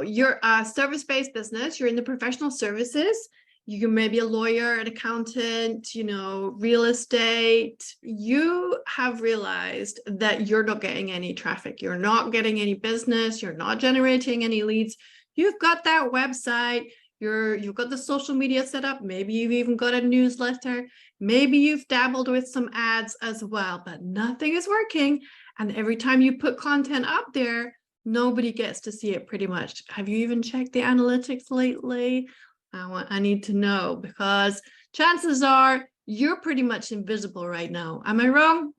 you're a service-based business, you're in the professional services, you may be a lawyer, an accountant, real estate. You have realized that you're not getting any traffic, you're not getting any business, you're not generating any leads. You've got that website, you've got the social media set up, maybe you've even got a newsletter, maybe you've dabbled with some ads as well, but nothing is working. And every time you put content up there, nobody gets to see it pretty much. Have you even checked the analytics lately? I need to know, because chances are you're pretty much invisible right now. Am I wrong?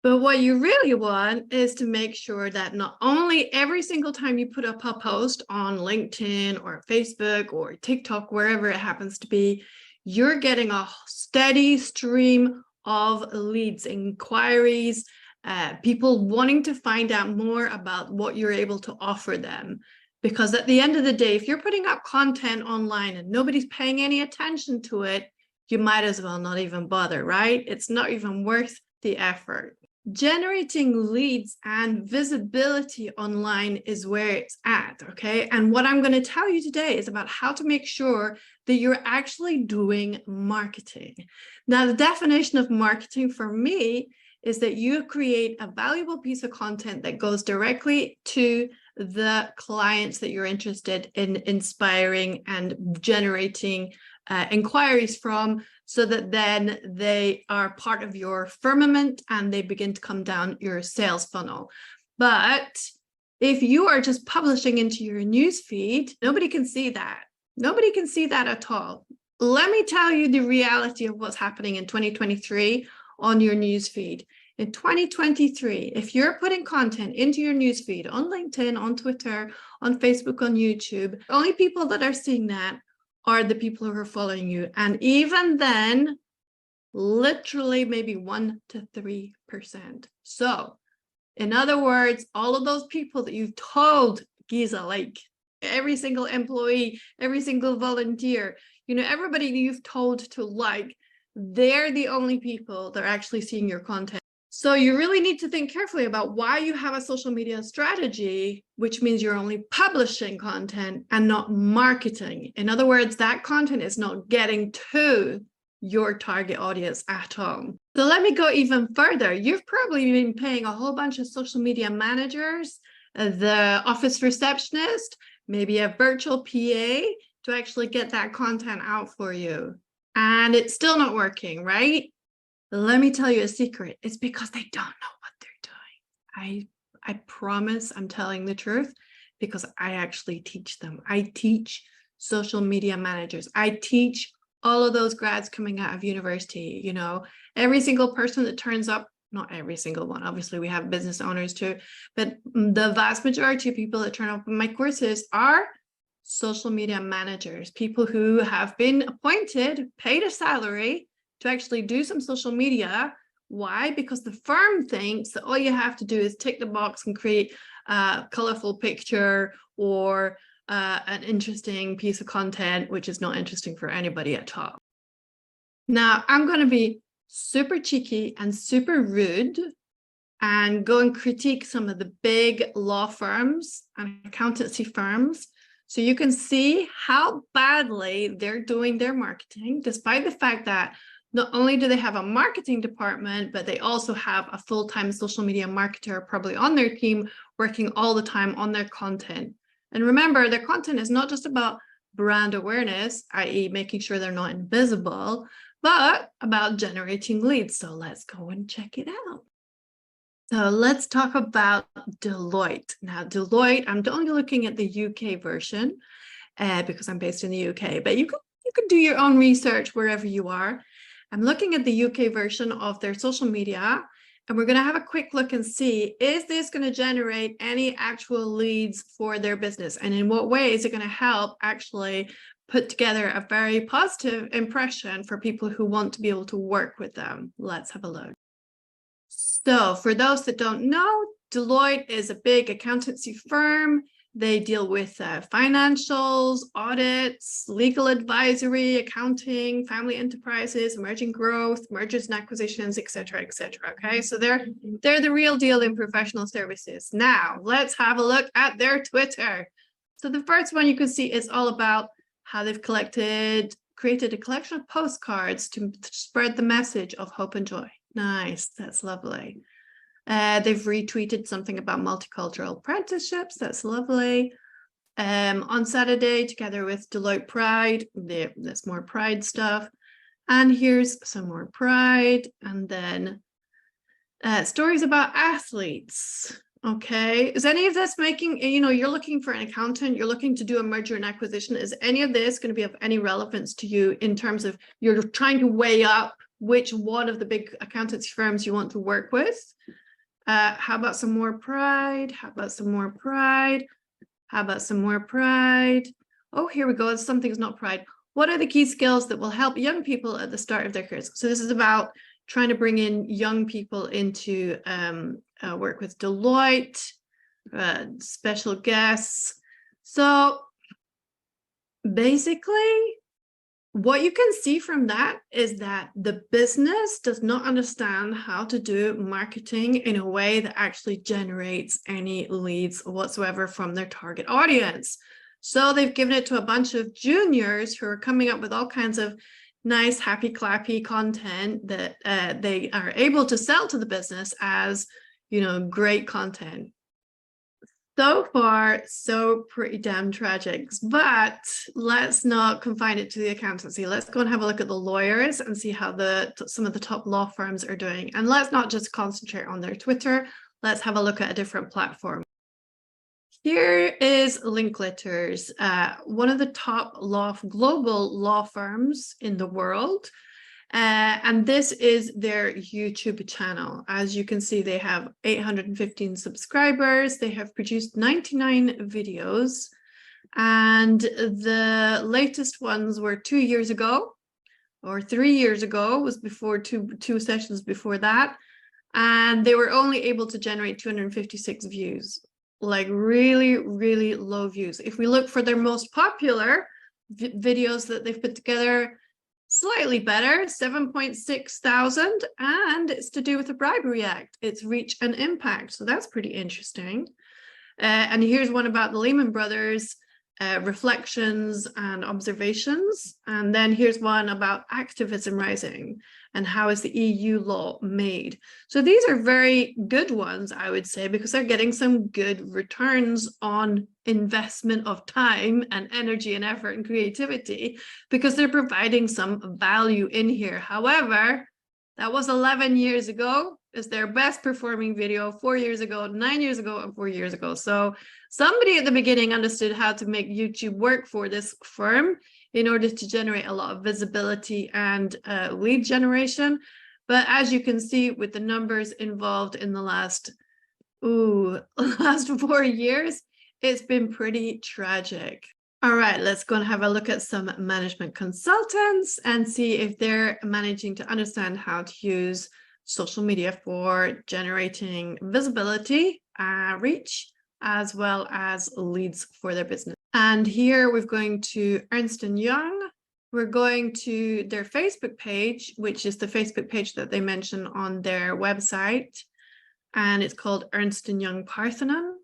But what you really want is to make sure that not only every single time you put up a post on LinkedIn or Facebook or TikTok, wherever it happens to be, you're getting a steady stream of leads, inquiries, people wanting to find out more about what you're able to offer them. Because at the end of the day, if you're putting up content online and nobody's paying any attention to it, you might as well not even bother, right? It's not even worth the effort. Generating leads and visibility online is where it's at, okay? And what I'm going to tell you today is about how to make sure that you're actually doing marketing. Now, the definition of marketing for me is that you create a valuable piece of content that goes directly to the clients that you're interested in inspiring and generating inquiries from, so that then they are part of your firmament and they begin to come down your sales funnel. But if you are just publishing into your newsfeed, nobody can see that. Nobody can see that at all. Let me tell you the reality of what's happening in 2023 on your newsfeed. In 2023, if you're putting content into your newsfeed on LinkedIn, on Twitter, on Facebook, on YouTube, the only people that are seeing that are the people who are following you. And even then, literally maybe 1 to 3%. So in other words, all of those people that you've told, Giza, like every single employee, every single volunteer, everybody you've told to like, they're the only people that are actually seeing your content. So you really need to think carefully about why you have a social media strategy, which means you're only publishing content and not marketing. In other words, that content is not getting to your target audience at all. So let me go even further. You've probably been paying a whole bunch of social media managers, the office receptionist, maybe a virtual PA to actually get that content out for you. And it's still not working, right? Let me tell you a secret. It's because they don't know what they're doing. I promise I'm telling the truth, because I actually teach them. I teach social media managers. I teach all of those grads coming out of university. Every single person that turns up, not every single one, obviously we have business owners too, but the vast majority of people that turn up in my courses are social media managers, people who have been appointed, paid a salary to actually do some social media. Why? Because the firm thinks that all you have to do is tick the box and create a colorful picture or an interesting piece of content, which is not interesting for anybody at all. Now, I'm going to be super cheeky and super rude and go and critique some of the big law firms and accountancy firms, so you can see how badly they're doing their marketing, despite the fact that not only do they have a marketing department, but they also have a full-time social media marketer probably on their team working all the time on their content. And remember, their content is not just about brand awareness, i.e. making sure they're not invisible, but about generating leads. So let's go and check it out. So let's talk about Deloitte. Now, Deloitte, I'm only looking at the UK version because I'm based in the UK, but you can do your own research wherever you are. I'm looking at the UK version of their social media, and we're going to have a quick look and see, is this going to generate any actual leads for their business? And in what way is it going to help actually put together a very positive impression for people who want to be able to work with them? Let's have a look. So for those that don't know, Deloitte is a big accountancy firm. They deal with financials, audits, legal advisory, accounting, family enterprises, emerging growth, mergers and acquisitions, et cetera, et cetera. Okay, so they're the real deal in professional services. Now, let's have a look at their Twitter. So the first one you can see is all about how they've created a collection of postcards to spread the message of hope and joy. Nice, that's lovely. They've retweeted something about multicultural apprenticeships. That's lovely. On Saturday, together with Deloitte Pride, there's more Pride stuff. And here's some more Pride. And then stories about athletes. Okay, is any of this making, you're looking for an accountant, you're looking to do a merger and acquisition. Is any of this going to be of any relevance to you in terms of you're trying to weigh up which one of the big accountancy firms you want to work with? How about some more Pride? How about some more Pride? How about some more Pride? Oh, here we go. Something's not Pride. What are the key skills that will help young people at the start of their careers? So this is about trying to bring in young people into work with Deloitte, special guests. So basically, what you can see from that is that the business does not understand how to do marketing in a way that actually generates any leads whatsoever from their target audience. So they've given it to a bunch of juniors who are coming up with all kinds of nice, happy, clappy content that they are able to sell to the business as, great content. So far, so pretty damn tragic, but let's not confine it to the accountancy. Let's go and have a look at the lawyers and see how some of the top law firms are doing. And let's not just concentrate on their Twitter. Let's have a look at a different platform. Here is Linklaters, one of the top global law firms in the world. And this is their YouTube channel. As you can see, they have 815 subscribers. They have produced 99 videos. And the latest ones were 2 years ago, or 3 years ago, was before two sessions before that. And they were only able to generate 256 views, like really, really low views. If we look for their most popular videos that they've put together, slightly better, 7.6 thousand, and it's to do with the Bribery Act. It's reach and impact, so that's pretty interesting. And here's one about the Lehman Brothers, reflections and observations. And then here's one about activism rising and how is the EU law made. So these are very good ones, I would say, because they're getting some good returns on investment of time and energy and effort and creativity, because they're providing some value in here. However, that was 11 years ago. Is their best performing video 4 years ago, 9 years ago, and 4 years ago. So somebody at the beginning understood how to make YouTube work for this firm in order to generate a lot of visibility and lead generation. But as you can see with the numbers involved in the last 4 years, it's been pretty tragic. All right, let's go and have a look at some management consultants and see if they're managing to understand how to use social media for generating visibility, reach, as well as leads for their business. And here we're going to Ernst & Young. We're going to their Facebook page, which is the Facebook page that they mention on their website. And it's called Ernst & Young Parthenon.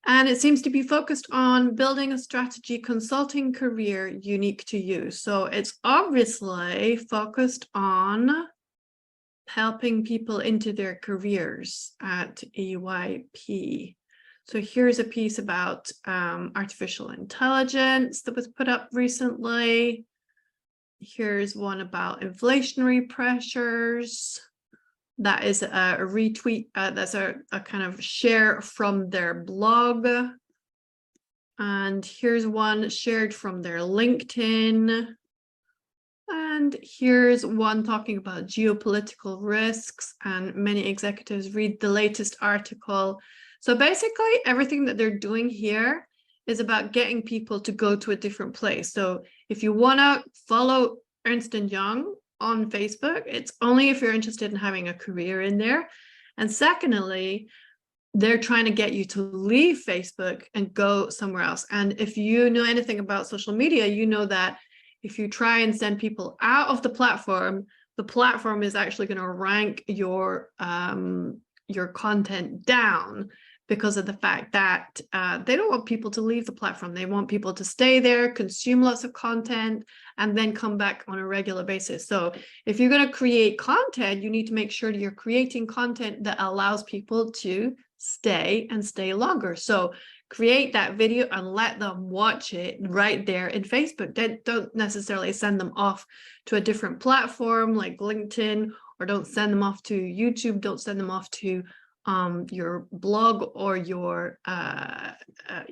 And it seems to be focused on building a strategy consulting career unique to you. So it's obviously focused on helping people into their careers at EYP. So here's a piece about artificial intelligence that was put up recently. Here's one about inflationary pressures. That is a retweet, that's a kind of share from their blog. And here's one shared from their LinkedIn. And here's one talking about geopolitical risks, and many executives read the latest article. So basically everything that they're doing here is about getting people to go to a different place. So if you want to follow Ernst & Young on Facebook, it's only if you're interested in having a career in there. And secondly, they're trying to get you to leave Facebook and go somewhere else. And if you know anything about social media, you know that if you try and send people out of the platform is actually going to rank your content down, because of the fact that they don't want people to leave the platform. They want people to stay there, consume lots of content, and then come back on a regular basis. So if you're going to create content, you need to make sure that you're creating content that allows people to stay and stay longer. So create that video and let them watch it right there in Facebook. Don't necessarily send them off to a different platform like LinkedIn, or don't send them off to YouTube. Don't send them off to your blog or your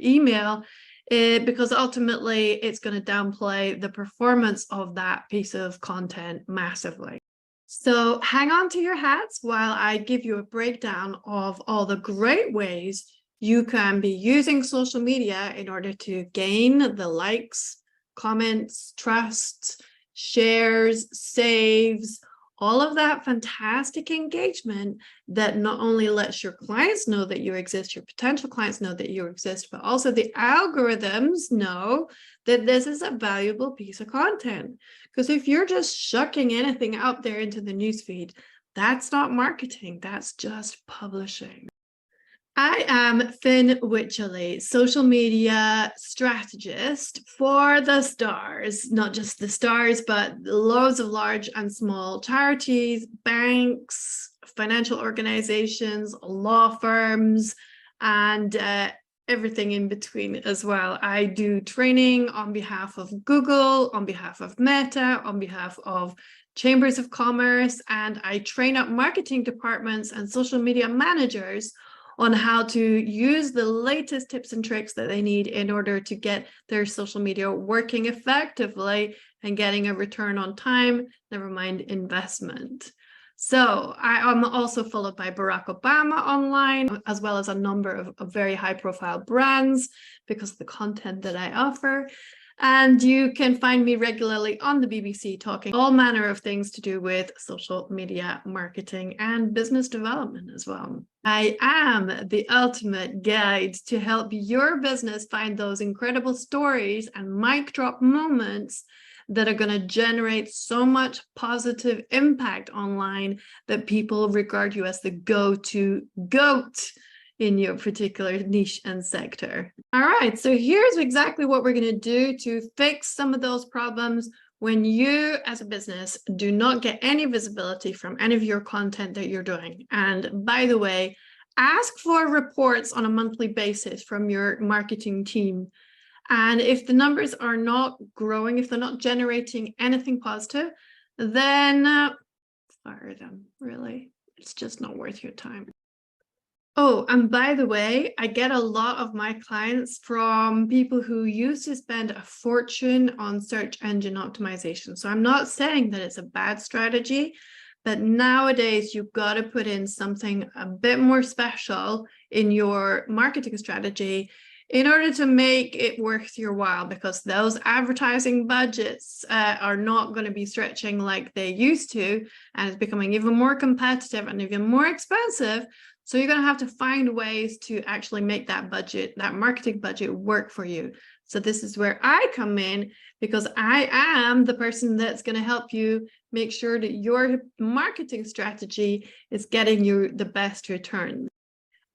email, because ultimately it's going to downplay the performance of that piece of content massively. So hang on to your hats while I give you a breakdown of all the great ways you can be using social media in order to gain the likes, comments, trust, shares, saves, all of that fantastic engagement that not only lets your clients know that you exist, your potential clients know that you exist, but also the algorithms know that this is a valuable piece of content. Because if you're just shucking anything out there into the newsfeed, that's not marketing, that's just publishing. I am Finn Wycherley, social media strategist for the stars, not just the stars, but loads of large and small charities, banks, financial organizations, law firms, and everything in between as well. I do training on behalf of Google, on behalf of Meta, on behalf of chambers of commerce, and I train up marketing departments and social media managers on how to use the latest tips and tricks that they need in order to get their social media working effectively and getting a return on time, never mind investment. So I am also followed by Barack Obama online, as well as a number of very high profile brands because of the content that I offer. And you can find me regularly on the BBC talking all manner of things to do with social media marketing and business development as well. I am the ultimate guide to help your business find those incredible stories and mic drop moments that are going to generate so much positive impact online that people regard you as the go-to GOAT in your particular niche and sector. All right, so here's exactly what we're going to do to fix some of those problems when you as a business do not get any visibility from any of your content that you're doing. And by the way, ask for reports on a monthly basis from your marketing team. And if the numbers are not growing, if they're not generating anything positive, then fire them, really. It's just not worth your time. Oh, and by the way, I get a lot of my clients from people who used to spend a fortune on search engine optimization. So I'm not saying that it's a bad strategy, but nowadays you've got to put in something a bit more special in your marketing strategy in order to make it worth your while, because those advertising budgets are not going to be stretching like they used to, and it's becoming even more competitive and even more expensive. So you're going to have to find ways to actually make that budget, that marketing budget, work for you. So this is where I come in, because I am the person that's going to help you make sure that your marketing strategy is getting you the best return.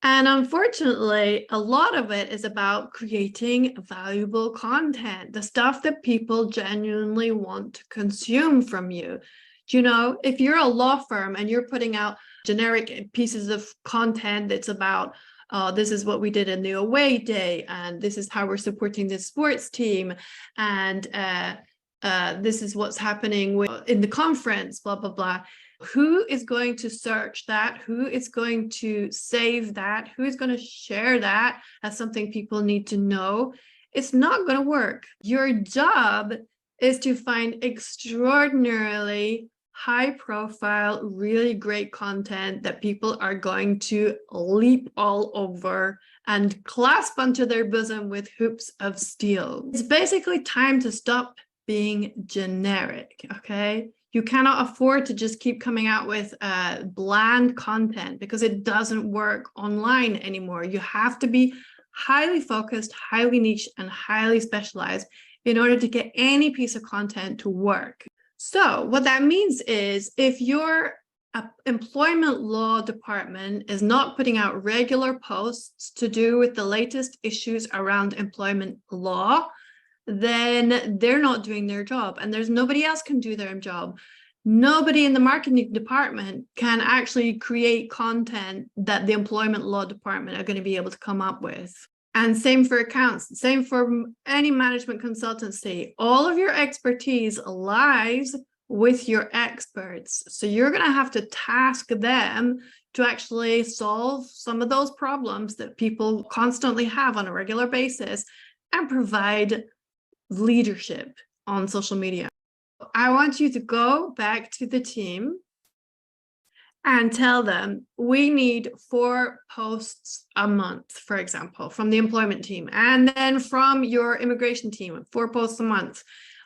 And unfortunately, a lot of it is about creating valuable content, the stuff that people genuinely want to consume from you. You know, if you're a law firm and you're putting out generic pieces of content that's about, this is what we did in the away day, and this is how we're supporting this sports team, and this is what's happening in the conference, blah, blah, blah. Who is going to search that? Who is going to save that? Who is going to share that as something people need to know? It's not going to work. Your job is to find extraordinarily high profile, really great content that people are going to leap all over and clasp onto their bosom with hoops of steel. It's basically time to stop being generic, okay? You cannot afford to just keep coming out with bland content, because it doesn't work online anymore. You have to be highly focused, highly niche, and highly specialized in order to get any piece of content to work. So what that means is, if you're employment law department is not putting out regular posts to do with the latest issues around employment law, then they're not doing their job, and there's nobody else can do their job. Nobody in the marketing department can actually create content that the employment law department are going to be able to come up with. And same for accounts, same for any management consultancy. All of your expertise lies with your experts. So you're going to have to task them to actually solve some of those problems that people constantly have on a regular basis and provide leadership on social media. I want you to go back to the team and tell them we need 4 posts a month, for example, from the employment team, and then from your immigration team, 4 posts a month,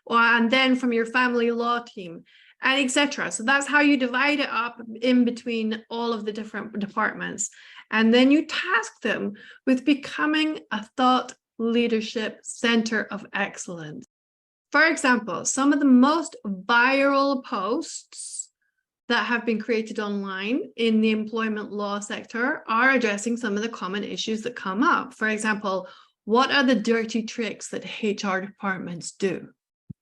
and then from your family law team, and etc. So that's how you divide it up in between all of the different departments. And then you task them with becoming a thought leadership center of excellence. For example, some of the most viral posts that have been created online in the employment law sector are addressing some of the common issues that come up. For example, what are the dirty tricks that HR departments do?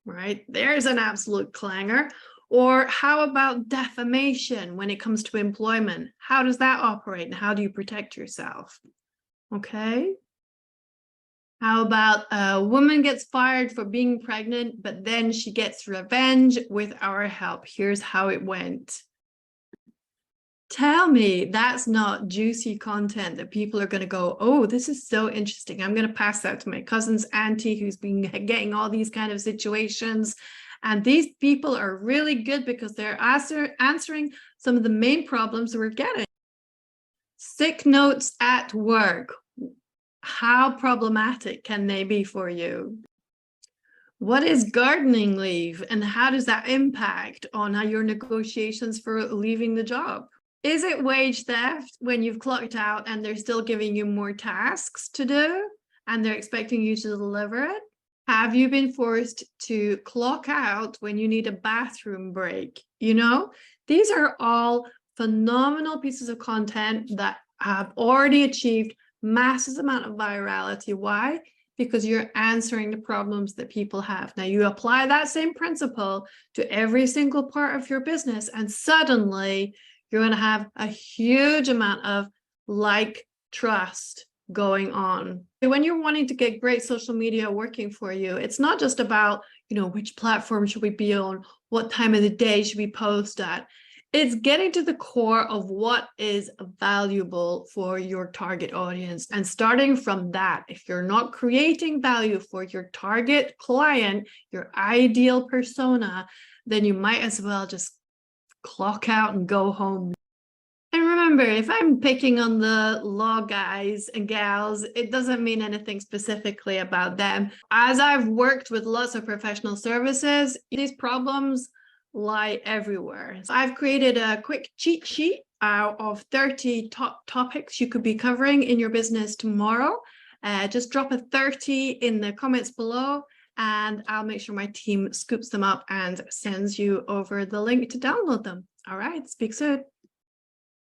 Right? There's an absolute clanger. Or how about defamation when it comes to employment? How does that operate and how do you protect yourself? Okay. How about a woman gets fired for being pregnant, but then she gets revenge with our help? Here's how it went. Tell me that's not juicy content that people are going to go, oh, this is so interesting. I'm going to pass that to my cousin's auntie who's been getting all these kind of situations. And these people are really good because they're answering some of the main problems we're getting. Sick notes at work. How problematic can they be for you? What is gardening leave and how does that impact on your negotiations for leaving the job? Is it wage theft when you've clocked out and they're still giving you more tasks to do and they're expecting you to deliver it? Have you been forced to clock out when you need a bathroom break? You know, these are all phenomenal pieces of content that have already achieved massive amount of virality. Why? Because you're answering the problems that people have. Now you apply that same principle to every single part of your business and suddenly you're going to have a huge amount of trust going on. When you're wanting to get great social media working for you, it's not just about, which platform should we be on? What time of the day should we post at? It's getting to the core of what is valuable for your target audience and starting from that. If you're not creating value for your target client, your ideal persona, then you might as well just clock out and go home. And remember, if I'm picking on the law guys and gals, it doesn't mean anything specifically about them. As I've worked with lots of professional services, these problems lie everywhere. So I've created a quick cheat sheet of 30 top topics you could be covering in your business tomorrow. Just drop a 30 in the comments below and I'll make sure my team scoops them up and sends you over the link to download them. All right, speak soon.